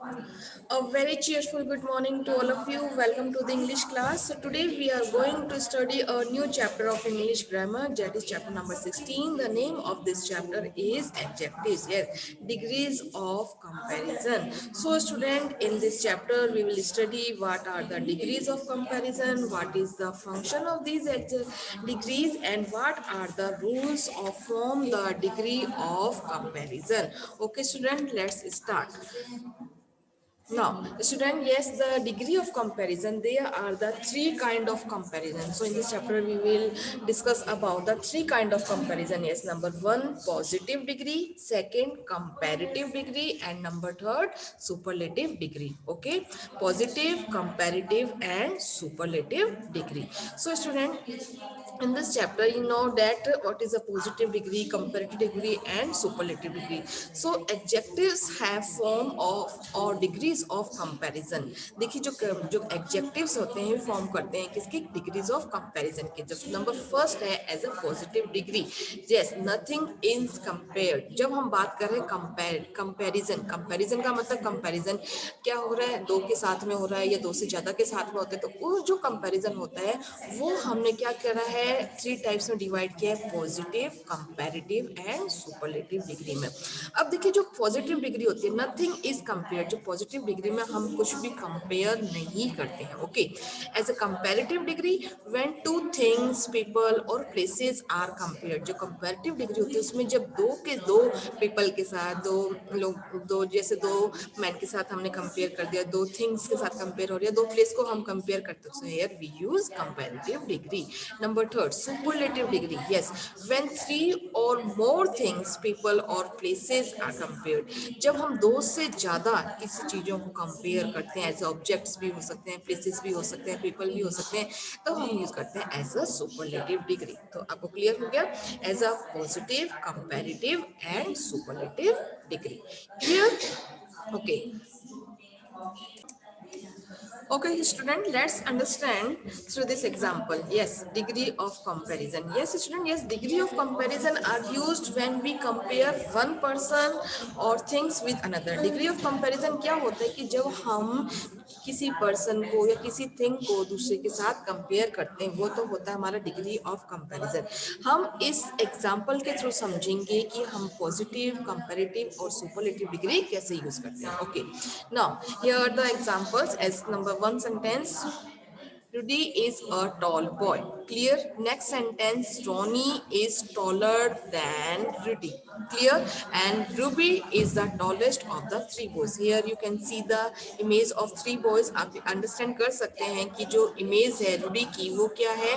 A very cheerful good morning to all of you. Welcome to the English class. So today we are going to study a new chapter of English grammar, that is chapter number 16. The name of this chapter is adjectives. Yes, degrees of comparison. So student, in this chapter we will study what are the degrees of comparison, what is the function of these degrees, and what are the rules of from the degree of comparison. Okay student, let's start. Now, student, yes, the degree of comparison, there are the three kind of comparison. So in this chapter, we will discuss about the three kind of comparison. Yes, number one, positive degree, second, comparative degree, and number third, superlative degree. Okay, positive, comparative, and superlative degree. So student, in this chapter you know that what is a positive degree, comparative degree, and superlative degree. So adjectives have form of और degrees of comparison. देखिए जो जो adjectives होते हैं form करते हैं किसके, degrees of comparison के. जब नंबर फर्स्ट है as a positive degree, yes nothing is compared. जब हम बात कर रहे हैं कंपैरिजन, कंपैरिजन का मतलब कंपैरिजन क्या हो रहा है, दो के साथ में हो रहा है या दो से ज्यादा के साथ में होते हैं, तो वो जो कंपैरिजन होता है वो हमने क्या करा है, थ्री टाइप्स में डिवाइड किया है, positive, comparative and superlative degree में. अब देखिए जो पॉजिटिव डिग्री होती है, नथिंग इज कंपेयर. जो पॉजिटिव डिग्री में हम कुछ भी कंपेयर नहीं करते हैं. Okay, as a comparative degree when two things, people और प्लेसेस आर कंपेयर्ड. जो कंपैरेटिव डिग्री होती है उसमें जब दो के दो पीपल के साथ, दो लोग, दो जैसे दो मैन के साथ हमने कंपेयर कर दिया, दो थिंग्स के साथ कंपेयर हो रहा है, दो प्लेस को हम कंपेयर करते हैं. So here we use comparative degree. Number third, superlative degree. Yes, when three और मोर थिंग्स, पीपल और प्लेसेस आर कंपेयर्ड. जब हम दो से ज्यादा किसी चीजों को कंपेयर करते हैं, एज ऑब्जेक्ट्स भी हो सकते हैं, प्लेसेस भी हो सकते हैं, पीपल भी हो सकते हैं, तो हम यूज करते हैं एज अ सुपरलेटिव डिग्री. तो आपको क्लियर हो गया, as a positive, comparative and superlative degree. Clear? Okay. Okay, student, let's understand through this example. Yes, degree of comparison. Yes, student, yes, degree of comparison are used when we compare one person or things with another. Degree of comparison क्या होता है कि जब हम किसी person को या किसी थिंग को दूसरे के साथ कंपेयर करते हैं, वो तो होता है हमारा डिग्री ऑफ कंपैरिजन. हम इस एग्जांपल के थ्रू समझेंगे कि हम पॉजिटिव, कंपैरेटिव और सुपरलेटिव डिग्री कैसे यूज करते हैं. Okay, now here are the examples. As number one sentence, Rudy is a tall boy. Clear? Next sentence, Ronnie is taller than Rudy. Clear? And Ruby is the tallest of the three boys. Here you can see the image of three boys. आप understand कर सकते हैं कि जो image है Rudy की वो क्या है,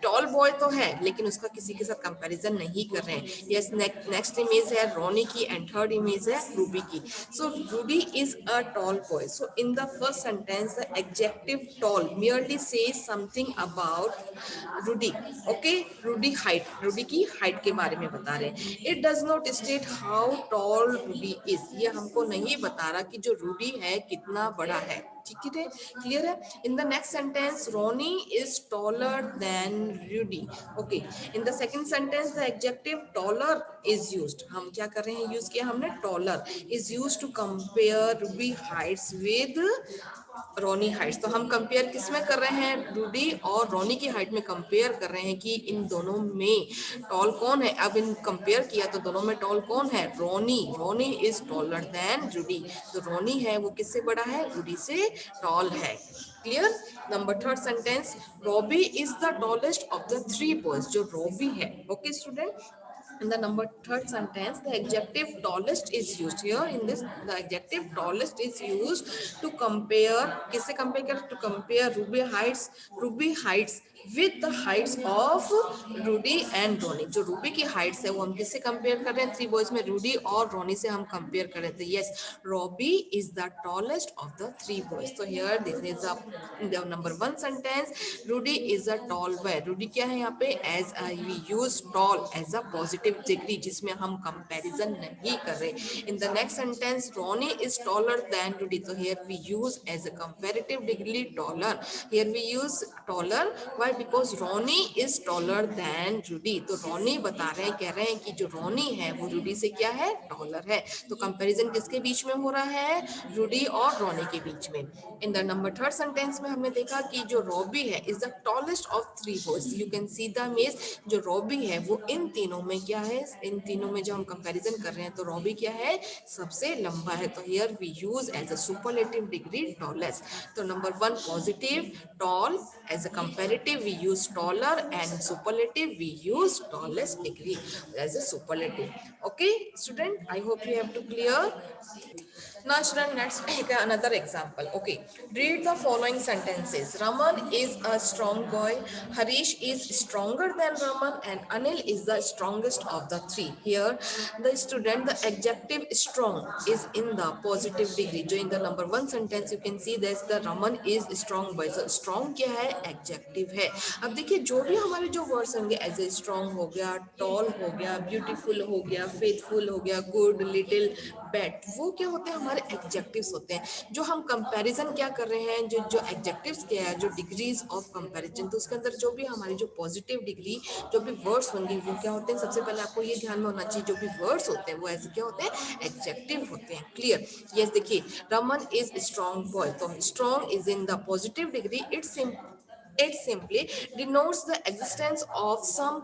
टॉल बॉय तो है लेकिन उसका किसी के साथ कंपैरिजन नहीं कर रहे हैं. यस, नेक्स्ट इमेज है रोनी की एंड थर्ड इमेज है रूबी की. So Rudy is a tall boy. So in the first sentence the adjective tall merely says something about Rudy. Okay, Rudy height, Rudy की height के बारे में बता रहे हैं. It does not state how tall Rudy is. ये हमको नहीं बता रहा कि जो रूडी है कितना बड़ा है. ठीक है, क्लियर है. In the next sentence, Ronnie is taller than Rudy. Okay, in the second sentence the adjective taller is used. हम क्या कर रहे हैं, यूज किया हमने taller is used to compare Ruby heights with Ronnie heights. तो हम कंपेयर किस में कर रहे हैं, रूडी और रोनी की हाइट में कंपेयर कर रहे हैं कि इन दोनों में टॉल कौन है. अब इन कंपेयर किया तो दोनों में टॉल कौन है, रोनी. रोनी इज टॉलर देन रूडी. तो रोनी है वो किससे बड़ा है, रूडी से टॉल है. Clear. Number third sentence, Robbie is the tallest of the three boys. जो रॉबी है. Okay student, in the number third sentence the adjective tallest is used. Here in this the adjective tallest is used to compare, किससे compare कर, to compare ruby heights with the heights of Rudy and Ronnie. जो Ruby की Heights है वो हम किससे compare कर रहे हैं, थ्री बॉयज में रूडी और रोनी से हम कंपेयर कर रहे थे. Yes, Robbie is the tallest of the three boys. तो here this is a number one sentence, Rudy is a tall boy. Rudy क्या है यहाँ पे, as we use tall as a positive superlative degree जिसमें हम comparison नहीं कर रहे. In the next sentence, Ronnie is taller than Rudy. So here we use as a comparative degree taller. Here we use taller. Why? Because Ronnie is taller than Rudy. तो Ronnie बता रहे हैं, कह रहे हैं कि जो Ronnie है वो Rudy से क्या है, taller है. तो comparison किसके बीच में हो रहा है, Rudy और Ronnie के बीच में. In the number third sentence में हमने देखा कि जो Robbie है is the tallest of three boys. You can see the image. जो Robbie है वो इन तीनों में क्या है, इन तीनों में जो हम कंपैरिजन कर रहे हैं तो Robbie क्या है, सबसे लंबा है. तो here we use as a superlative degree tallest. तो number one positive tall, as a comparative we use taller, and superlative we use tallest degree as a superlative. Okay student, I hope you have to clear. Now, student, let's take another example. Okay, read the following sentences. Raman is a strong boy. Harish is stronger than Raman, and Anil is the strongest of the three. Here, the student, the adjective strong is in the positive degree. So, in the number one sentence, you can see that the Raman is strong boy. So, strong क्या है? Adjective है. अब देखिए जो भी हमारे जो words होंगे, as a strong हो गया, tall हो गया, beautiful हो गया, faithful हो गया, good, little, bad, वो क्या होते हैं, हमारे एडजेक्टिव्स होते हैं. जो हम कंपैरिजन क्या कर रहे हैं, जो जो एडजेक्टिव्स क्या है, जो डिग्रीज ऑफ कंपैरिजन, तो उसके अंदर जो भी हमारी जो पॉजिटिव डिग्री, जो भी वर्ड्स होंगे वो क्या होते हैं, सबसे पहले आपको ये ध्यान में होना चाहिए, जो भी वर्ड्स होते हैं वो ऐसे क्या होते हैं, एडजेक्टिव होते हैं. क्लियर? यस, देखिए रमन इज स्ट्रॉन्ग बॉय, तो strong is in the positive degree. It simply denotes the existence of some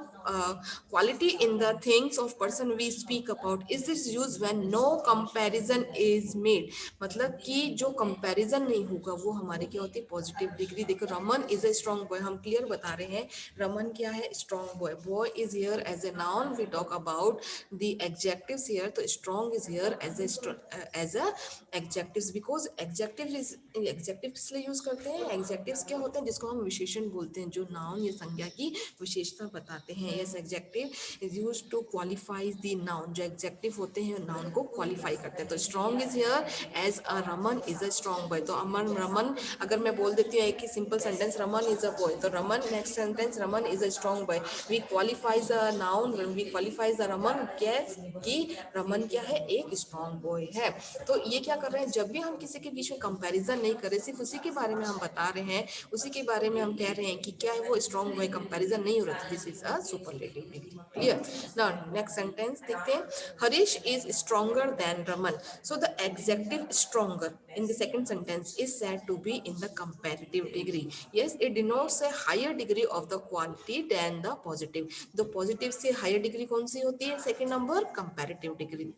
quality in the things of person we speak about. Is this used when no comparison is made? मतलब कि जो comparison नहीं होगा वो हमारे क्या होती है, पॉजिटिव डिग्री. देखो Raman is a strong boy, हम क्लियर बता रहे हैं रमन क्या है, strong boy. Boy is here as a noun, we talk about the adjectives here. तो strong is here as a adjectives, because adjective किस लिए यूज करते हैं, एडजेक्टिव्स क्या होते हैं, जिसको हम विशेषण बोलते हैं, जो नाउन या संज्ञा की विशेषता बताते हैं. Yes, adjective is used to qualify the noun. जो एडजेक्टिव होते हैं नाउन को क्वालिफाई करते हैं. तो strong is here as a Raman is a strong boy. तो अमन रमन, अगर मैं बोल देती हूँ एक ही simple sentence, Raman is a boy, तो Raman next sentence Raman is a strong boy. We qualifies a noun, we qualifies a Raman, कैस कि रमन क्या है, एक स्ट्रॉन्ग बॉय है. तो ये क्या कर रहे हैं, जब भी हम किसी के बीच में कंपैरिजन नहीं कर रहे, सिर्फ उसी के बारे में हम बता रहे हैं, उसी के बारे में हम कह रहे हैं कि क्या है वो स्ट्रॉन्ग बॉय, कंपैरिजन नहीं हो रहा. This is a superlative degree. Clear? Now next sentence देखते हैं. Harish is stronger than Raman. So the adjective stronger in the second sentence is said to be in the comparative degree. Yes, it denotes a higher degree of the quality than the positive. The positive से higher degree कौन सी होती है, second number comparative degree.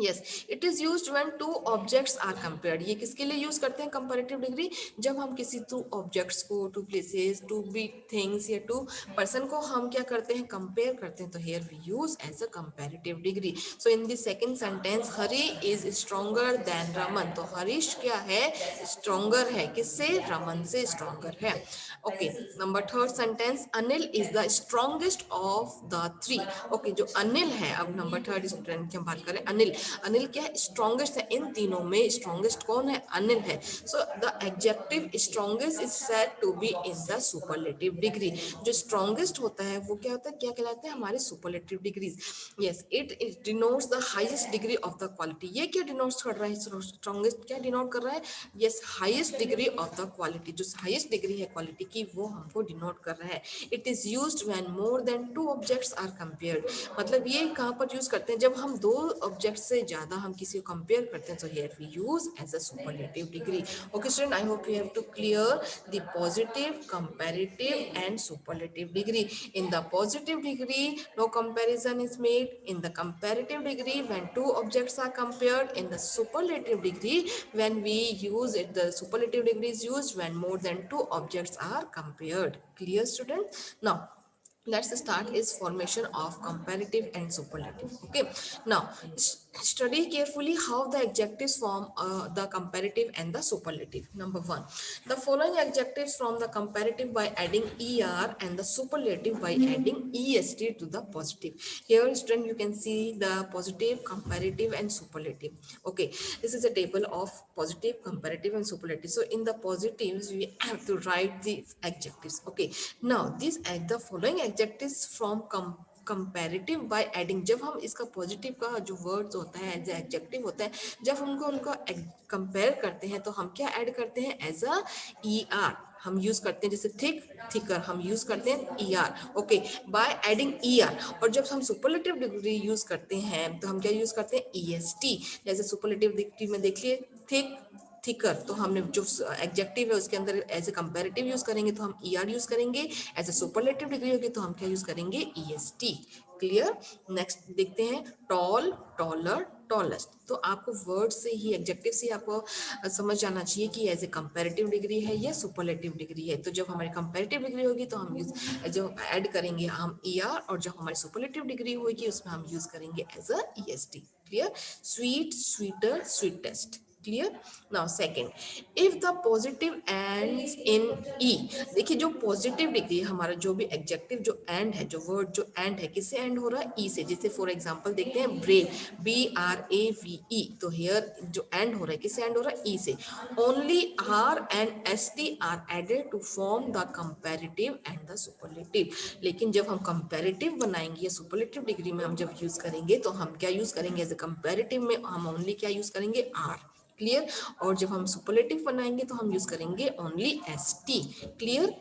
Yes, it is use when two objects are compared. ये किसके लिए use करते हैं comparative degree, जब हम किसी टू ऑब्जेक्ट्स को, टू प्लेसेस, टू बी थिंग्स या टू पर्सन को हम क्या करते हैं, कंपेयर करते हैं. तो here we use as a comparative degree. So in the second sentence Hari is stronger than Raman. तो हरीश क्या है, स्ट्रॉन्गर है, किससे, रमन से स्ट्रॉन्गर है. Okay, number third sentence, Anil is the strongest of the three. Okay, जो अनिल है, अब नंबर थर्ड स्टूडेंट की हम बात करें, अनिल, अनिल क्या है, स्ट्रॉन्गेस्ट है. इन तीनों में स्ट्रॉन्गेस्ट कौन है, अनिल है. So the adjective strongest is said to be in the superlative degree. जो स्ट्रॉन्गेस्ट होता है वो क्या होता है, क्या कहलाते हैं, हमारे superlative degrees. Yes, it denotes the highest degree of the quality. ये क्या डिनोट्स कर रहा है, स्ट्रॉन्गेस्ट क्या डिनोट कर रहा है, yes, highest degree of the quality. जो हाईएस्ट डिग्री है क्वालिटी की वो हमको डिनोट कर रहा है. It is used when more than two objects are compared. मतलब ये कहाँ पर यूज करते हैं, जब हम दो ऑब्जेक्ट से ज्यादा हम किसी को कंपेयर करते हैं. तो here we use as a superlative degree. Okay student, I hope you have to clear the positive, comparative and superlative degree. In the positive degree no comparison is made. In the comparative degree, when two objects are compared. In the superlative degree, when we use it, the superlative degree is used when more than two objects are compared. Clear student? Now let's start is formation of comparative and superlative. Okay, now study carefully how the adjectives form the comparative and the superlative. Number one, the following adjectives from the comparative by adding er and the superlative by adding est to the positive. Here student, you can see the positive, comparative and superlative. Okay, this is a table of positive, comparative and superlative. So in the positives we have to write the adjectives. Okay, now these the following adjectives from comparative by adding, जब हम इसका positive का जो words होता है as adjective होता है, जब हमको उनको कंपेयर करते हैं तो हम क्या ऐड करते हैं एज अ ई आर हम यूज करते हैं, जैसे थिक थिकर हम यूज करते हैं E R, okay, by adding E R. और जब हम सुपरलेटिव डिग्री यूज करते हैं तो हम क्या यूज करते हैं ई एस टी। जैसे सुपरलेटिव डिग्री में देखिए थिक थिकर, तो हमने जो एडजेक्टिव है उसके अंदर एज ए कंपैरेटिव यूज करेंगे तो हम ई आर यूज करेंगे, एज ए सुपरलेटिव डिग्री होगी तो हम क्या यूज करेंगे ई एस टी। क्लियर। नेक्स्ट देखते हैं टॉल, टॉलर, टॉलेस्ट। तो आपको वर्ड से ही एडजेक्टिव से ही आपको समझ जाना चाहिए कि एज ए कंपैरेटिव डिग्री है या सुपरलेटिव डिग्री है। तो जब हमारी कंपैरेटिव डिग्री होगी तो हम यूज जो ऐड करेंगे हम ई आर, और जब हमारी सुपरलेटिव डिग्री होगी उसमें हम यूज करेंगे as a E S T. Clear. Sweet, sweeter, sweetest. Clear. Now second, if the positive ends in e, देखिए जो पॉजिटिव डिग्री हमारा जो भी एडजेक्टिव जो एंड है, जो वर्ड जो एंड है किससे एंड हो रहा है ई से। जैसे फॉर एग्जांपल देखते हैं brave, B R A V E, तो हेयर जो एंड हो रहा है किससे एंड हो रहा है ई से। Only R and S T are added to form the comparative and the superlative. लेकिन जब हम कंपैरेटिव बनाएंगे या सुपरलेटिव डिग्री में हम जब यूज करेंगे तो हम क्या यूज करेंगे एज ए कंपैरेटिव में हम ओनली क्या यूज करेंगे आर। क्लियर। और जब हम सुपरलेटिव बनाएंगे तो हम यूज करेंगे ओनली एस टी। क्लियर।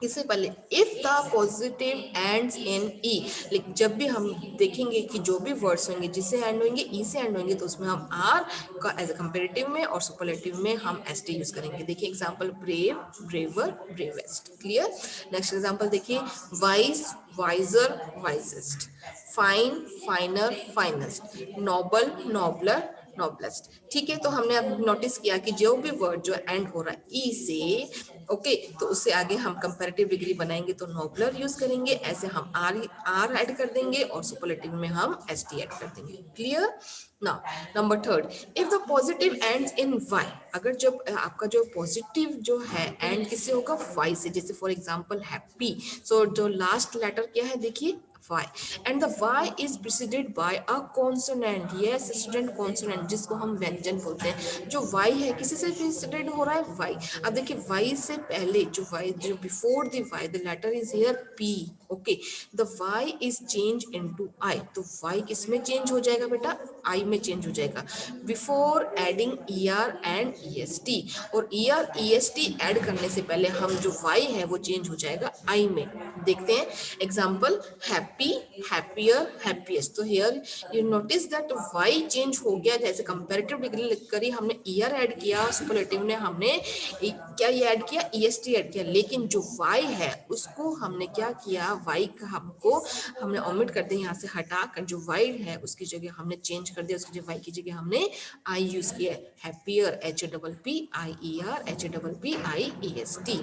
इससे पहले if the positive ends in E, लेकिन जब भी हम देखेंगे कि जो भी वर्ड्स होंगे जिससे एंड होंगे ई से एंड होंगे तो उसमें हम आर का एज ए कंपेरेटिव में और सुपरलेटिव में हम एस टी यूज करेंगे। देखिए example brave, braver, bravest. Clear. Next example देखिए wise, wiser, wisest, fine, finer, finest, noble, nobler, noblest. ठीक है, तो हमने अब नोटिस किया कि जो भी वर्ड जो एंड हो रहा है ई से, ओके, तो उससे आगे हम कंपैरेटिव डिग्री बनाएंगे तो नोबलर यूज करेंगे, ऐसे हम आर ऐड कर देंगे और सुपरलेटिव में हम एस टी ऐड कर देंगे। Clear. Now number third, if the positive ends in Y, अगर जब आपका जो पॉजिटिव जो है एंड किससे होगा वाई से। जैसे फॉर एग्जांपल हैप्पी, सो जो लास्ट लेटर क्या है देखिए y, and the y is preceded by a consonant. yes student, consonant जिसको हम व्यंजन बोलते हैं। जो y है किसी से preceded हो रहा है y। अब देखिए y से पहले जो y जो before the y the letter is here p, okay, the y is changed into I, तो y किस में चेंज हो जाएगा बेटा I में चेंज हो जाएगा before adding er and est, और er est ऐड करने से पहले हम जो y है वो चेंज हो जाएगा I में। देखते हैं एग्जांपल हैप्पी, हैप्पियर, हैप्पीएस्ट। तो here you notice that Y change हो गया, जैसे कंपैरेटिव डिग्री लिख कर ही हमने ईयर ऐड किया, सुपरलेटिव ने हमने क्या ये ऐड किया ईएसटी ऐड किया, लेकिन जो वाई है उसको हमने क्या किया वाई का हमने ओमिट कर दिया, यहाँ से हटा कर जो वाई है उसकी जगह हमने चेंज कर दिया, उसकी वाई की जगह हमने आई यूज किया, happier H A double P I E R H A double P I E S T.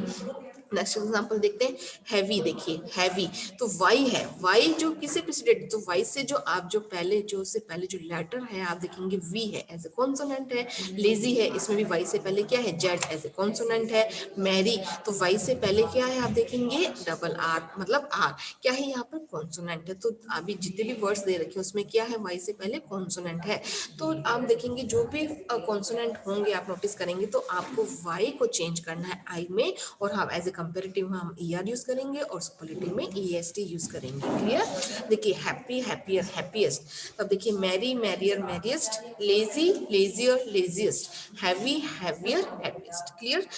Next example देखते हैं हैवी। देखिए हैवी तो वाई है, वाई जो किसे प्रेसिडेंट, तो वाई से जो आप जो पहले जो से पहले जो लेटर है आप देखेंगे वी है एज ए कॉन्सोनेंट है। लेजी है इसमें भी वाई से पहले क्या है जेड एज ए कॉन्सोनेंट है। मैरी तो वाई से पहले क्या है आप देखेंगे डबल आर, मतलब आर क्या है यहाँ पर कॉन्सोनेंट है। तो अभी जितने भी वर्ड्स दे रखे हैं उसमें क्या है वाई से पहले कॉन्सोनेंट है। तो आप देखेंगे जो भी कॉन्सोनेंट होंगे आप नोटिस करेंगे तो आपको वाई को चेंज करना है आई में, और हम एज ए कंपेरेटिव में हम ई आर यूज करेंगे और सुपरलेटिव में ई एस टी यूज करेंगे। क्लियर। देखिए हैप्पी, हैप्पियर, हैप्पीएस्ट। तब देखिए merry, merrier, merriest, lazy, lazier, laziest, heavy, heavier, heaviest. Clear.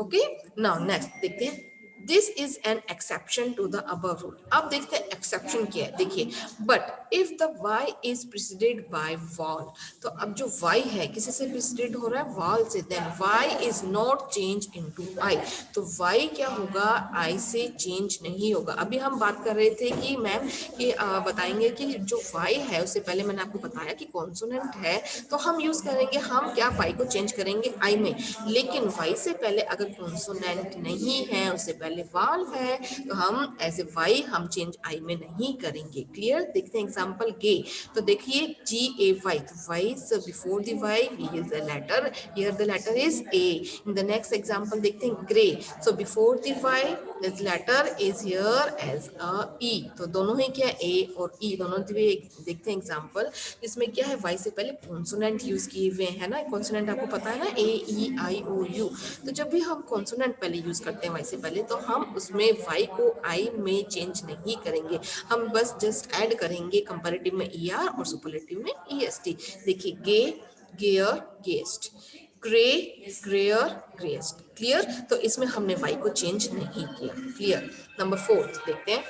Okay. Now next देखते हैं this is an exception to the above rule. अब देखते हैं एक्सेप्शन क्या है। देखिए but if the y is preceded by vowel, तो अब जो y है किसी से प्रिसीडेड हो रहा है वॉल से, then y is not change into I, तो y क्या होगा I से चेंज नहीं होगा। अभी हम बात कर रहे थे कि मैम कि बताएंगे कि जो y है उससे पहले मैंने आपको बताया कि कॉन्सोनेंट है तो हम यूज करेंगे हम क्या y को चेंज करेंगे I में, लेकिन y से पहले अगर कॉन्सोनेंट नहीं है उससे पहले वाल है तो हम एज ए वाई हम चेंज आई में नहीं करेंगे। क्लियर। देखते हैं एग्जांपल गे। तो देखिए जी ए वाई, तो Y before the Y we is the letter, here the letter is A. In the next example देखते हैं grey, so before the Y this letter is here as a E, तो दोनों ही क्या है ए और ई दोनों भी देखते हैं एग्जांपल। इसमें क्या है वाई से पहले कॉन्सोनेंट यूज किए हुए हैं ना, कॉन्सोनेंट आपको पता है ना ए ई आई ओ यू, तो जब भी हम कॉन्सोनेंट पहले यूज करते हैं वाई से पहले तो हम उसमें वाई को आई में चेंज नहीं करेंगे, हम बस जस्ट ऐड करेंगे कंपैरेटिव में ई आर और सुपरलेटिव में ई एस टी। देखिए gay, gayer, gayest, grey, greyer, greyest. Clear, तो इसमें हमने वाई को चेंज नहीं किया। क्लियर। नंबर 4 देखते हैं।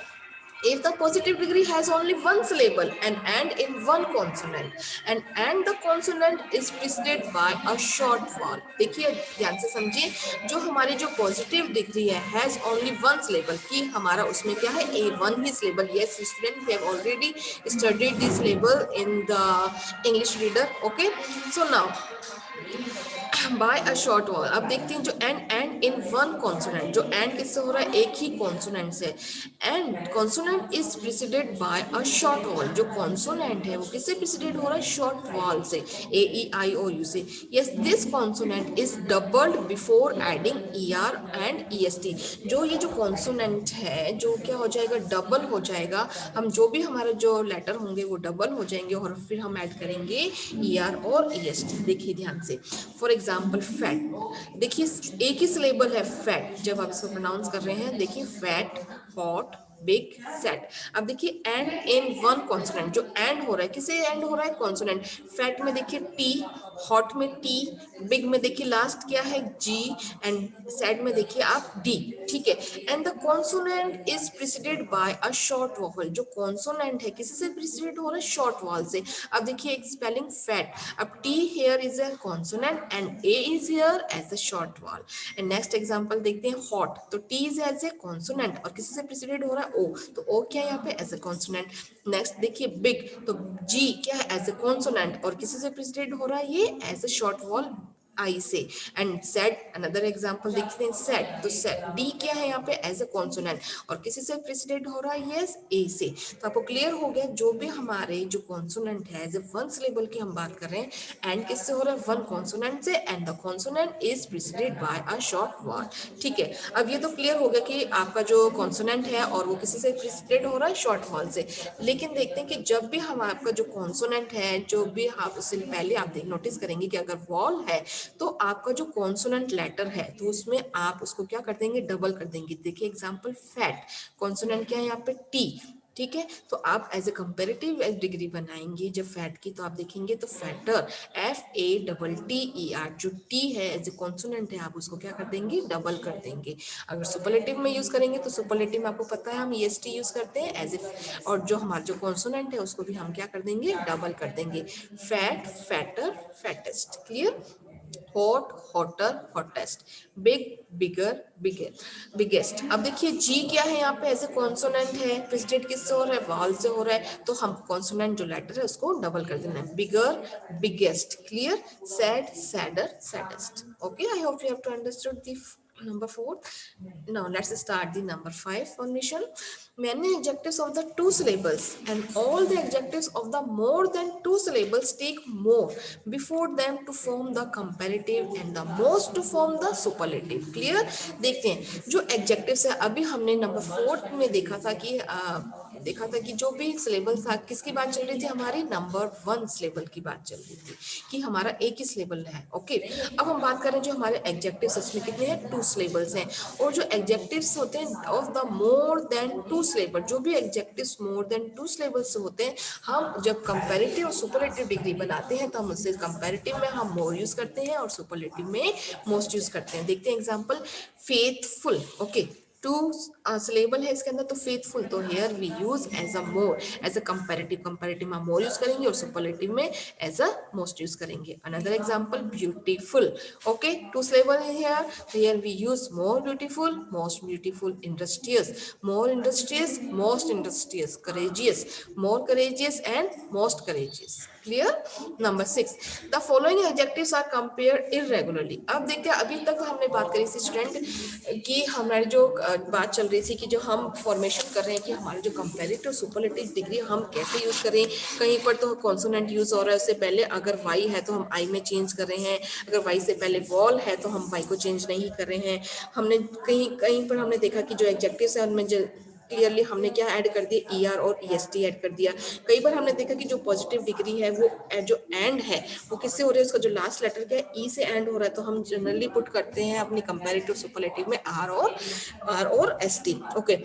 If the positive degree has only one syllable and in one consonant and the consonant is preceded by a short vowel, देखिए ध्यान से समझिए, जो हमारी जो पॉजिटिव डिग्री है हैज ओनली वन सिलेबल, कि हमारा उसमें क्या है ए वन ही syllable. Yes student, we have already studied this syllable in the English reader. Okay, so now by a short vowel. अब देखते हैं जो एंड इन वन कॉन्सोनेंट, जो एंड किससे हो रहा है, एक ही कॉन्सोनेंट से। End consonant is preceded by a short vowel, जो कॉन्सोनेंट है वो किससे प्रिसीडेड हो रहा है, शॉर्ट वॉल से, ए ई आई ओ यू से। Yes this consonant is doubled before adding E R and E S T, जो ये जो कॉन्सोनेंट है जो क्या हो जाएगा, डबल हो जाएगा। हम जो भी हमारे जो लेटर होंगे वो डबल हो जाएंगे और फिर हम ऐड करेंगे ई आर और ई एस टी। देखिए ध्यान से, फॉर एग्जाम्पल फैट, देखिए एक ही सिलेबल है फैट, जब आप इसको प्रोनाउंस कर रहे हैं देखिए फैट, हॉट, बिग, सेट। अब देखिए एंड इन वन कॉन्सोनेंट, जो एंड हो रहा है किसे एंड हो रहा है, कॉन्सोनेंट। फैट में देखिए टी, हॉट में टी, बिग में देखिए लास्ट क्या है जी, एंड सेट में देखिए आप डी। ठीक है, and the consonant is preceded by a short vowel, जो कॉन्सोनेंट है किसी से प्रिसीडेड हो रहा है, शॉर्ट वॉवल से। अब देखिए एक स्पेलिंग फैट, अब T here is a consonant and A is here as a short vowel. And next example देखते हैं हॉट, तो T is as a consonant और किसी से प्रिसीडेड हो रहा है ओ, तो ओ क्या है यहाँ पे, एज ए कॉन्सोनेंट। नेक्स्ट देखिए बिग, तो जी क्या है, एज ए कॉन्सोनेंट और किसी से प्रिसीडेड हो रहा है ये as a short vowel I से। एंड सेट, अनदर एग्जांपल देखते हैं सेट, तो सेट डी क्या है यहाँ पे, एज ए कॉन्सोनेंट और किसी से प्रेसिडेंट हो रहा है यस ए से। तो आपको क्लियर हो गया, जो भी हमारे जो कॉन्सोनेंट है एज ए वन सिलेबल की हम बात कर रहे हैं, एंड किससे हो रहा है, वन कॉन्सोनेंट से, and the consonant is preceded by a short vowel. ठीक है, अब ये तो क्लियर हो गया कि आपका जो कॉन्सोनेंट है और वो किसी से प्रेसिडेंट हो रहा है, शॉर्ट वॉल से। लेकिन देखते हैं कि जब भी हम आपका जो कॉन्सोनेंट है, जो भी आप उससे पहले आप नोटिस करेंगे कि अगर वॉल है तो आपका जो कॉन्सोनेंट लेटर है तो उसमें आप उसको क्या कर देंगे, डबल कर देंगे। देखिए एग्जांपल फैट, कॉन्सोनेंट क्या है यहाँ पे टी। ठीक है, तो आप एज ए कंपेरेटिव डिग्री बनाएंगे जब फैट की, तो आप देखेंगे तो fatter, F A double T E R, जो टी है एज ए कॉन्सोनेंट है आप उसको क्या कर देंगे, डबल कर देंगे। अगर सुपरलेटिव में यूज करेंगे तो सुपरलेटिव में आपको पता है हम ई एस टी यूज करते हैं एज ए, और जो हमारा जो कॉन्सोनेंट है उसको भी हम क्या कर देंगे, डबल कर देंगे। Fat, fatter, fattest. Clear. Hot, hotter, hottest, big, bigger, bigger, biggest. अब देखिए जी क्या है यहाँ पे, ऐसे कॉन्सोनेंट है, प्रेसिडेंट किससे हो रहा है, वॉल से हो रहा है, तो हम कॉन्सोनेंट जो लेटर है उसको डबल कर देना है, bigger, biggest. Clear. Sad, sadder, saddest. Okay, I hope you have to understood the number 4. Now let's start the number 5 formation. Many adjectives of the two syllables and all the adjectives of the more than two syllables take more before them to form the comparative and the most to form the superlative. Clear? देखते हैं जो adjectives है, अभी हमने number 4 में देखा था कि जो भी सिलेबल था किसकी बात चल रही थी, हमारी नंबर 1 सिलेबल की बात चल रही थी कि हमारा एक ही सिलेबल है। ओके, अब हम बात करें जो हमारे एडजेक्टिव्स इसमें कितने हैं, 2 सिलेबल्स हैं। और जो एडजेक्टिव्स होते हैं of the more than 2 syllable, जो भी एडजेक्टिव्स मोर देन 2 सिलेबल से होते हैं, हम जब कंपैरेटिव और सुपरलेटिव डिग्री बनाते हैं तो हम उससे कंपैरेटिव में हम मोर यूज करते हैं और सुपरलेटिव में मोस्ट यूज करते हैं। देखते हैं example, faithful. Okay, two syllable है इसके अंदर, तो फेथफुल, तो here we use as a more, as a comparative, comparative में मोर यूज करेंगे और सुपरलेटिव में एज अ मोस्ट यूज करेंगे। Another example, beautiful. Okay, two syllable है हेयर, तो here we use more beautiful, most beautiful, industrious, more industrious, most industrious, courageous, more courageous and most courageous. Clear. Number 6, the following adjectives are compared irregularly. अब देखते हैं, अभी तक हमने बात करी थी स्टूडेंट कि हमारी जो बात चल रही थी कि जो हम फॉर्मेशन कर रहे हैं कि हमारे जो कंपैरेटिव सुपरलेटिव डिग्री हम कैसे यूज करें। कहीं पर तो कॉन्सोनेंट यूज हो रहा है, उससे पहले अगर वाई है तो हम आई में चेंज कर रहे हैं, अगर वाई से पहले वॉल है तो हम वाई को चेंज नहीं कर रहे हैं। हमने कहीं कहीं पर हमने देखा कि जो एडजेक्टिव्स है उनमें जो क्लियरली हमने क्या ऐड कर दिया, ई आर और ई एस टी ऐड कर दिया। कई बार हमने देखा कि जो पॉजिटिव डिग्री है वो जो एंड है वो किससे हो रहा है, उसका जो लास्ट लेटर क्या है, ई से एंड हो रहा है, तो हम जनरली पुट करते हैं अपनी कंपैरेटिव सुपरलेटिव में आर और S T. Okay,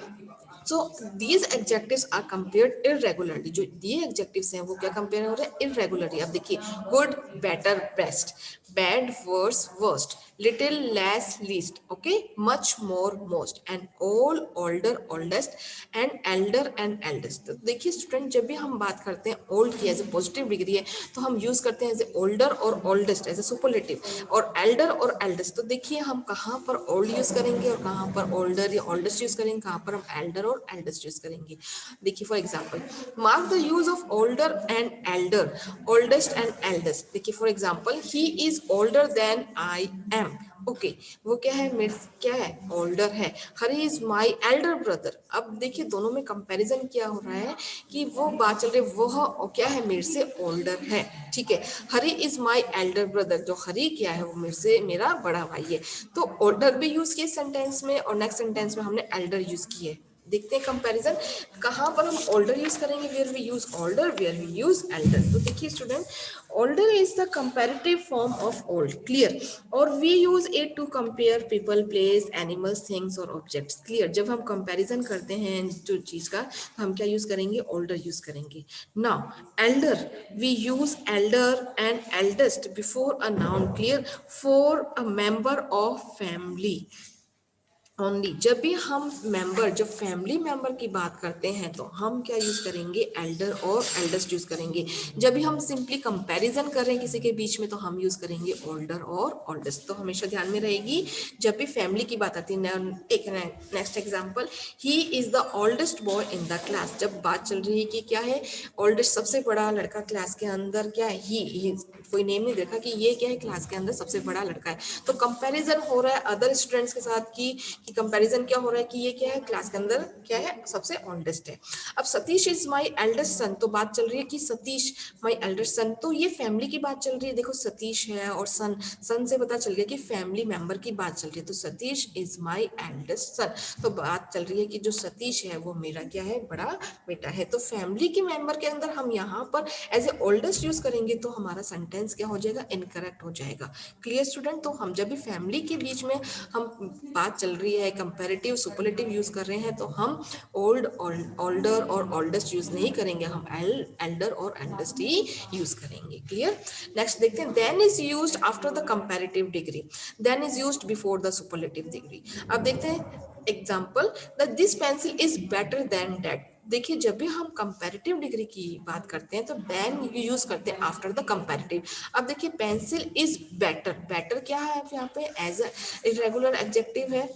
so these adjectives are compared irregularly. जो ये एडजेक्टिव्स हैं वो क्या कंपेयर हो रहे हैं, इरेगुलरली। अब देखिए, good, better, best, bad, worse, worst, little, less, least, okay, much, more, most, and old, older, oldest, and elder and eldest. तो देखिए स्टूडेंट, जब भी हम बात करते हैं ओल्ड की एज ए पॉजिटिव डिग्री है तो हम यूज करते हैं एज ए ओल्डर और ओल्डेस्ट एज ए सुपरलेटिव, और एल्डर और एल्डेस्ट। तो देखिए हम कहाँ पर ओल्ड यूज करेंगे और कहाँ पर ओल्डर या ओल्डेस्ट यूज करेंगे, कहाँ पर हम एल्डर और एल्डेस्ट यूज करेंगे। देखिए for example, mark the use of older and elder, oldest and eldest. देखिए for example, he is older than I am. Okay, वो क्या है, मेरे क्या है, ओल्डर है। Hari is my elder brother. अब देखिए दोनों में कंपैरिजन क्या हो रहा है कि वो बात चल रही है, वो क्या है, मेरे से ओल्डर है। ठीक है, Hari is my elder brother, जो हरी क्या है वो मेरे से मेरा बड़ा भाई है। तो ओल्डर भी यूज किए सेंटेंस में और नेक्स्ट सेंटेंस में हमने एल्डर यूज किए। देखते हैं कंपैरिजन, कहाँ पर हम ओल्डर यूज करेंगे, where we use older, where we use elder. तो देखिए student, older is the comparative form of old, clear, और we use it to compare people, places, animals, things और ऑब्जेक्ट्स, क्लियर। जब हम कंपैरिजन करते हैं जो चीज का, तो हम क्या यूज करेंगे, ओल्डर यूज करेंगे। Now elder, we use elder and eldest before a noun, clear, for a member of family only. जब भी हम मेंबर, जब फैमिली मेंबर की बात करते हैं तो हम क्या यूज करेंगे, एल्डर और एल्डेस्ट यूज करेंगे। जब भी हम सिंपली कंपैरिजन कर रहे हैं किसी के बीच में तो हम यूज करेंगे ओल्डर और ओल्डेस्ट। तो हमेशा ध्यान में रहेगी जब भी फैमिली की बात आती है। एक next example, he is the oldest boy in the class. जब बात चल रही है कि क्या है, ओल्डेस्ट, सबसे बड़ा लड़का क्लास के अंदर क्या है, ही कोई नेम नहीं देखा कि ये क्या है, क्लास के अंदर सबसे बड़ा लड़का है। तो कंपैरिजन हो रहा है अदर स्टूडेंट्स के साथ कि कंपैरिजन क्या हो रहा है कि ये क्या है, क्लास के अंदर क्या है, सबसे ओल्डेस्ट है। अब Satish is my eldest son, तो बात चल रही है कि सतीश माय एल्डेस्ट सन, तो ये फैमिली की बात चल रही है। देखो सतीश है और सन, सन से पता चल गया कि फैमिली मेंबर की बात चल रही है। तो Satish is my eldest son, तो बात चल रही है कि जो सतीश है वो मेरा क्या है, बड़ा बेटा है। तो फैमिली के मेंबर के अंदर हम यहाँ पर एज ए ओल्डेस्ट यूज करेंगे तो हमारा सेंटेंस क्या हो जाएगा, इनकरेक्ट हो जाएगा। Clear student. तो हम जब भी फैमिली के बीच में हम बात चल रही है, कंपैरेटिव सुपरलेटिव यूज कर रहे हैं, तो हम ओल्डर और ओल्डेस्ट यूज नहीं करेंगे, हम एल्डर और एल्डेस्ट ही यूज करेंगे। क्लियर। नेक्स्ट देखते हैं, than is used after the comparative degree, than is used before the superlative degree. अब देखते हैं example, that this pencil is better than that. देखिए जब भी हम कंपैरेटिव डिग्री की बात करते हैं तो देन यूज करते हैं आफ्टर द कंपैरेटिव। अब देखिए पेंसिल इज बेटर, बेटर क्या है यहाँ पे, एज अ इरेगुलर एडजेक्टिव है।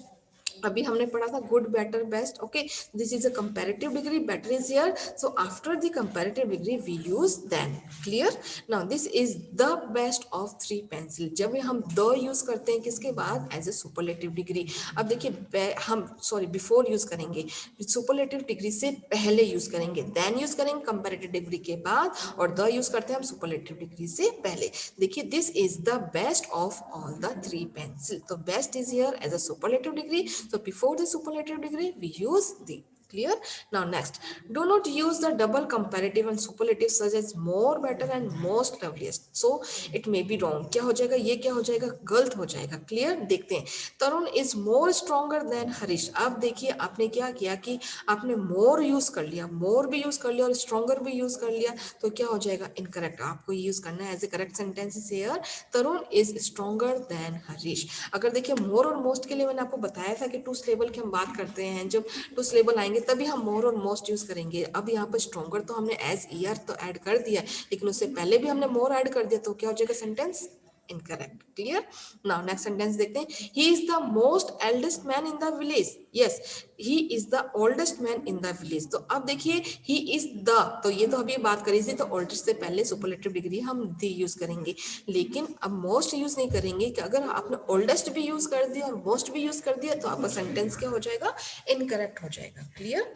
अभी हमने पढ़ा था good, better, best. Okay, this is a comparative degree, better is here, so after the comparative degree we use than. Clear. Now this is the best of 3 pencil, जब भी हम the use करते हैं किसके बाद, एज ए सुपरलेटिव डिग्री। अब देखिए हम सॉरी बिफोर यूज करेंगे, सुपरलेटिव डिग्री से पहले यूज करेंगे, देन यूज करेंगे कंपैरेटिव डिग्री के बाद, और द यूज करते हैं हम सुपरलेटिव डिग्री से पहले। देखिए this is the best of all the 3 pencil, तो best is here as a superlative degree, so before the superlative degree we use the। Clear. Now next, do not use the double comparative and superlative such as more, better and most loveliest, so it may be wrong। क्या हो जाएगा, ये क्या हो जाएगा, गलत हो जाएगा। क्लियर। देखते हैं, Tarun is more stronger than Harish. अब देखिए आपने क्या किया कि आपने मोर यूज कर लिया, मोर भी यूज कर लिया और स्ट्रॉन्गर भी यूज कर लिया, तो क्या हो जाएगा, इनकरेक्ट। आपको यूज करना है as a correct sentence is here, Tarun is stronger than Harish. अगर देखिए मोर और मोस्ट के लिए मैंने आपको बताया था कि टू सिलेबल की हम बात करते हैं, जब टू सिलेबल आएंगे तभी हम मोर और मोस्ट यूज करेंगे। अब यहाँ पर स्ट्रॉन्गर तो हमने एज ईयर तो ऐड कर दिया, लेकिन उससे पहले भी हमने मोर ऐड कर दिया, तो क्या हो जाएगा sentence, incorrect. Clear. Now next sentence देखते हैं, he is the most eldest man in the village. Yes, he is the oldest man in the village. तो अब देखिए ही इज द, तो ये तो अभी बात करी थी, तो ओल्डेस्ट से पहले सुपरलेटिव डिग्री हम द यूज करेंगे, लेकिन अब मोस्ट यूज नहीं करेंगे। कि अगर आपने ओल्डेस्ट भी यूज कर दिया और मोस्ट भी यूज कर दिया तो आपका सेंटेंस क्या हो जाएगा, इनकरेक्ट हो जाएगा। क्लियर।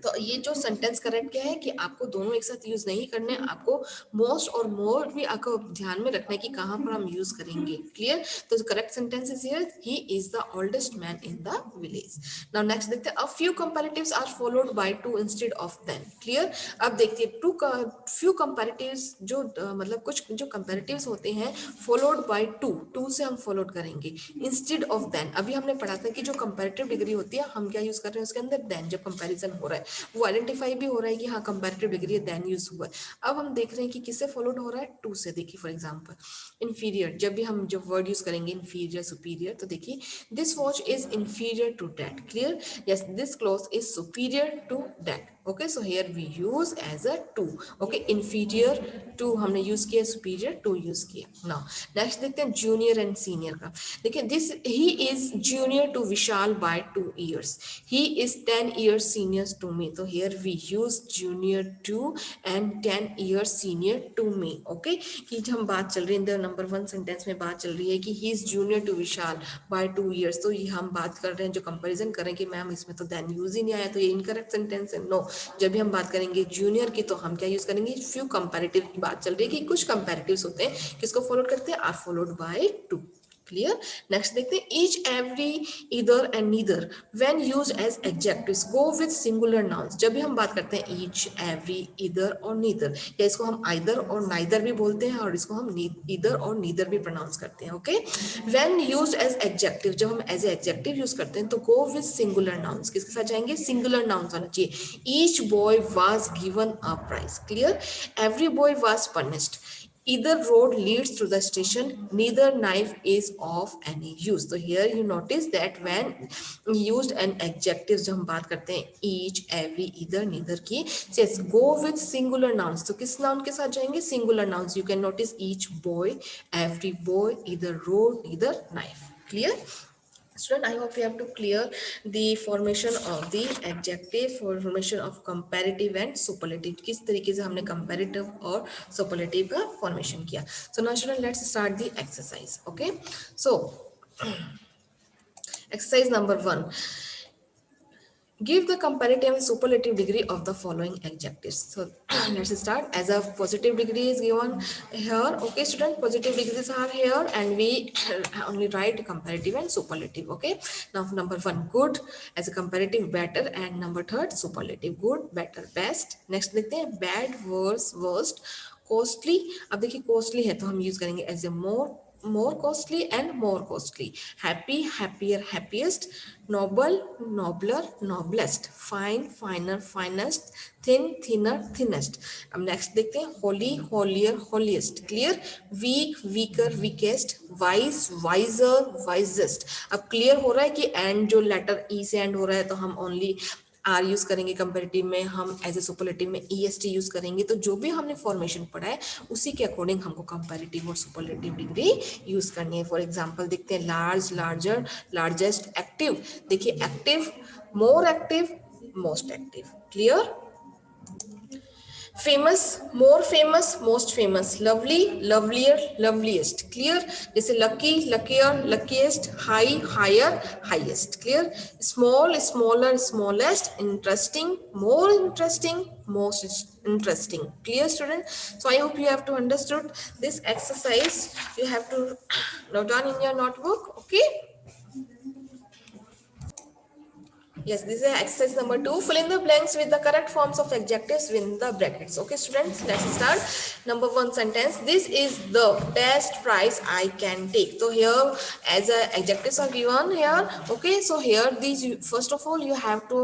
तो ये जो सेंटेंस करेक्ट क्या है कि आपको दोनों एक साथ यूज नहीं करने, आपको मोस्ट और मोर भी आपको ध्यान में रखना है कि कहाँ पर हम यूज करेंगे। क्लियर। तो correct sentence is here, he is the oldest man in the village. Now next देखते हैं, a few comparatives are followed by to instead of than. Clear. अब देखिए टू फ्यू कंपैरेटिव्स जो मतलब कुछ जो कंपैरेटिव्स होते हैं फॉलोड बाय टू, टू से हम फॉलोड करेंगे इंस्टेड ऑफ देन। अभी हमने पढ़ा था कि जो कंपैरेटिव डिग्री होती है हम क्या यूज कर रहे हैं उसके अंदर, देन। जब कंपैरिजन हो रहा है वो आइडेंटिफाई भी हो रहा है कि हाँ कंपैरेटिव डिग्री है, देन यूज हुआ है। अब हम देख रहे हैं कि किससे फॉलोड हो रहा है, टू से। देखिए फॉर एग्जांपल इंफीरियर, जब भी हम जो वर्ड यूज करेंगे इंफीरियर सुपीरियर, तो देखिए this watch is inferior to that. Clear. Yes, this cloth is superior to that. Okay, so here we use as a to. Okay, inferior to हमने use किया, superior to use किया। Now next देखते हैं junior and senior का। देखिए this he is junior to Vishal by 2 years, he is 10 years senior to me। तो here we use junior to and 10 years senior to me। Okay, कि हम बात चल रही है नंबर 1 सेंटेंस में बात चल रही है कि he is junior to Vishal by 2 years। तो ये हम बात कर रहे हैं जो कंपैरिजन करें कि मैम इसमें तो देन यूज ही नहीं आया, तो ये इनकरेक्ट सेंटेंस है। नो, जब भी हम बात करेंगे जूनियर की तो हम क्या यूज करेंगे, फ्यू कंपैरेटिव की बात चल रही है कि कुछ कंपैरेटिव्स होते हैं किसको फॉलो करते हैं, are followed by to. Clear. Next देखते हैं, each every either and neither when use as adjectives go with singular nouns. जब भी हम बात करते हैं ईच एवरी इधर और नीदर, या इसको हम आइदर और नाइदर भी बोलते हैं और इसको हम इधर और नीदर भी प्रोनाउंस करते हैं। Okay, when use as adjective, जब हम एज एडजेक्टिव यूज करते हैं तो गो विद सिंगुलर नाउन्स, किसके साथ जाएंगे, सिंगुलर नाउन्स आना चाहिए। Each boy was given a prize. Clear. Every boy was punished, either road leads to the station, neither knife is of any use। तो here you notice that when used an adjective, जब हम बात करते हैं each every either neither की, says go with singular nouns, तो किस noun के साथ जाएंगे, singular nouns। you can notice each boy, every boy, either road, either knife। clear। Student, I hope you have to clear the formation of the adjective, formation of comparative and superlative, किस तरीके से हमने comparative और superlative का formation किया। So now student, let's start the exercise। Okay, so exercise number 1, give the comparative and superlative degree of the following adjectives। So let's start. As a positive degree is given here. Okay student, positive degrees are here and we only write comparative and superlative। Okay, now number 1 good, as a comparative better, and number 3 superlative good, better, best। next देखते हैं bad, worse, worst, costly। अब देखिए costly है तो हम use करेंगे as a more costly and more costly, happy, happier, happiest, noble, nobler, noblest, fine, finer, finest, thin, thinner, thinnest। अब next देखते हैं holy, holier, holiest। Clear. weak, weaker, weakest, wise, wiser, wisest। अब clear हो रहा है कि and जो letter ई से एंड हो रहा है तो हम ओनली आर यूज करेंगे, कंपेरेटिव में हम एज ए सुपरलेटिव में ईएसटी यूज करेंगे। तो जो भी हमने फॉर्मेशन पढ़ा है उसी के अकॉर्डिंग हमको कंपेरेटिव और सुपरलेटिव डिग्री यूज करनी है। फॉर एग्जांपल देखते हैं लार्ज, लार्जर, लार्जेस्ट, एक्टिव। देखिए active, more active, most active. Clear. Famous, more famous, most famous, lovely, lovelier, loveliest. Clear. जैसे lucky, luckier, luckiest, high, higher, highest. Clear. Small, smaller, smallest, interesting, more interesting, most interesting। clear student, so I hope you have to understood this exercise, you have to note down in your notebook। okay, yes, this is exercise number 2. Fill in the blanks with the correct forms of adjectives within the brackets। Okay, students, let's start. Number 1 sentence. This is the best price I can take। So here, as a adjectives are given here. Okay, so here these first of all you have to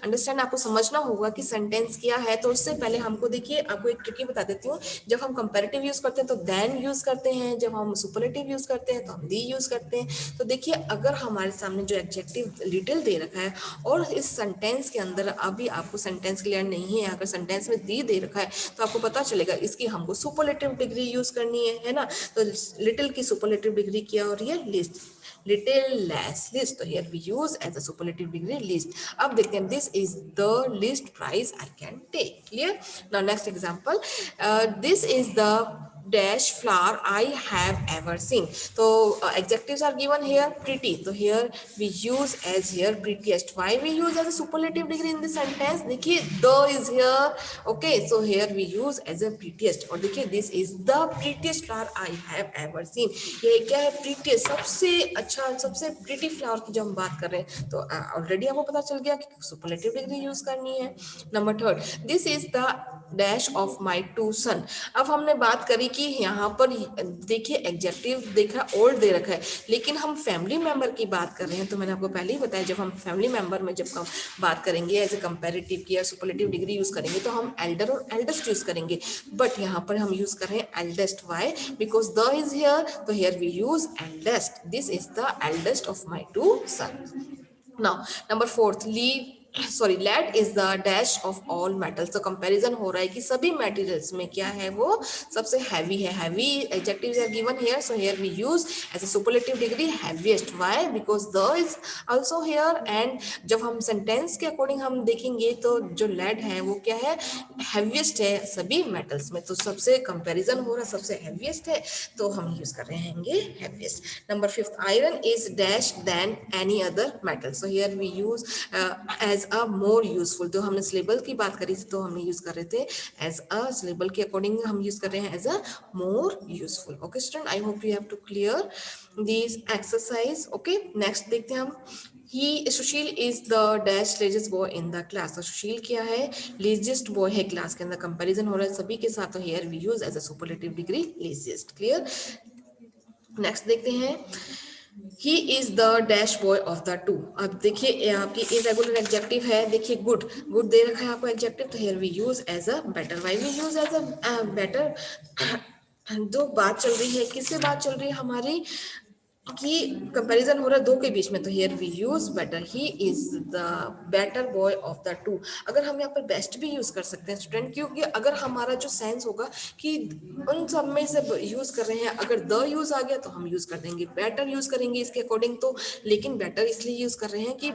understand। आपको समझना होगा कि sentence क्या है। तो उससे पहले हमको देखिए, आपको एक ट्रिकी बता देती हूँ। जब हम comparative यूज करते हैं तो then यूज करते हैं, जब हम superlative यूज करते हैं तो हम the यूज करते हैं। तो देखिए अगर हमारे सामने जो adjective little दे रखा है और इस सेंटेंस के अंदर अभी आपको सेंटेंस क्लियर नहीं है, अगर सेंटेंस में दे रखा है तो आपको पता चलेगा इसकी हमको सुपरलेटिव डिग्री यूज करनी है ना। तो लिटिल की सुपरलेटिव डिग्री क्या हो रही है, लिस्ट, little less list, तो here we use as a superlative degree list. अब देखते हैं, this is the least price I can take. Clear? Now next example, this is the dash flower I have ever seen. So adjectives are given here, pretty, so here we use as here prettiest. Why we use as a superlative degree in this sentence? देखिए the is here, okay, so here we use as a prettiest. और देखिए this is the prettiest flower I have ever seen. ये क्या है, prettiest, सबसे अच्छा, सबसे pretty flower की जो हम बात कर रहे हैं, तो ऑलरेडी आपको पता चल गया कि सुपरलेटिव डिग्री यूज करनी है. Number third, this is the dash of my two son. अब हमने बात करी कि यहाँ पर देखिए एग्जेक्टिव देखा ओल्ड दे रखा है, लेकिन हम फैमिली मेंबर की बात कर रहे हैं. तो मैंने आपको पहले ही बताया, जब हम फैमिली मेंबर में जब हम बात करेंगे एज ए कंपेरेटिव की या सुपरलेटिव डिग्री यूज करेंगे तो हम एल्डर और एल्डेस्ट यूज करेंगे. बट यहाँ पर हम यूज कर रहे हैं eldest. Why? Because the is here, तो here we use eldest. This is the eldest of my two son. Now number fourth, lead is the dash of all metals. तो comparison हो रहा है कि सभी मेटेरियल्स में क्या है, वो सबसे हैवी है. Heavy adjectives are given here, so here we use as a superlative degree heaviest. Why? Because the is also here. And जब हम सेंटेंस के अकॉर्डिंग हम देखेंगे तो जो लेड है वो क्या है, हैवीएस्ट है सभी मेटल्स में. तो सबसे कंपैरिजन हो रहा है, सबसे हैवीएस्ट है, तो हम यूज कर रहे हैं heaviest. Number fifth, iron is dash than any other metal. So here we use as a more useful. तो हमने सिलेबल की बात करी थी, तो हमने यूज कर रहे थे एज अ, सिलेबल के अकॉर्डिंग हम यूज कर रहे हैं as a more useful. Okay student, I hope you have to clear this exercise. Okay, next देखते हैं हम. Sushil is the dash laziest boy in the class. तो सुशील क्या है, लेजेस्ट बॉय है क्लास के अंदर. कंपैरिजन हो रहा है सभी के साथ, तो here we use as a superlative degree laziest. Clear? Next देखते हैं. He is the dash boy of the two. अब देखिए आपकी इरेगुलर एडजेक्टिव है, देखिए गुड, गुड दे रखा है आपको एडजेक्टिव, तो here we use as a better. Why we use as a better? जो बात चल रही है, किससे बात चल रही है हमारी, कि कंपैरिजन हो रहा है दो के बीच में, तो here we use better. He is the better boy of the two. अगर हम यहाँ पर बेस्ट भी यूज कर सकते हैं स्टूडेंट, क्योंकि अगर हमारा जो सेंस होगा कि उन सब में से यूज कर रहे हैं, अगर द यूज आ गया तो हम यूज कर देंगे बेटर, यूज करेंगे इसके अकॉर्डिंग. तो लेकिन बेटर इसलिए यूज कर रहे हैं कि